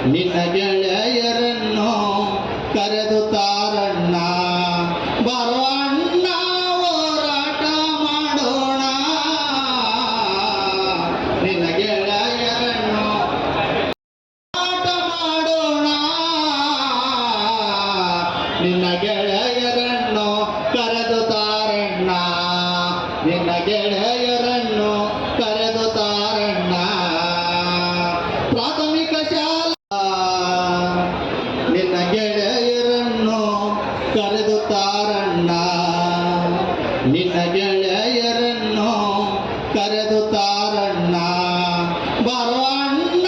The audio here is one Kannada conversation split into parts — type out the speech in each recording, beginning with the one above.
ನಿನ್ನ ಗೆಳೆಯರನ್ನು ಕರೆದು ತಾರಣ್ಣ ಬರವಣ್ಣ ಹೋರಾಟ ಮಾಡೋಣ ನಿನ್ನ ಗೆಳೆಯರನ್ನು ಹೋರಾಟ ಮಾಡೋಣ ನಿನ್ನ ಗೆಳೆಯರನ್ನು ಕರೆದು ತಾರಣ್ಣ ನಿನ್ನ ಗೆಳೆಯರನ್ನು ಕರೆದು ತಾರಣ್ಣ ಪ್ರಾಥಮಿಕ ಶಾಲಾ ನಿನ್ನ ಗೆಳೆಯರನ್ನು ಕರೆದು ತಾರಣ್ಣ ನಿನ್ನ ಗೆಳೆಯರನ್ನು ಕರೆದು ತಾರಣ್ಣ ಬರವಣ್ಣ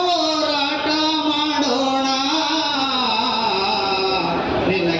ಹೋರಾಟ ಮಾಡೋಣ ನಿನ್ನ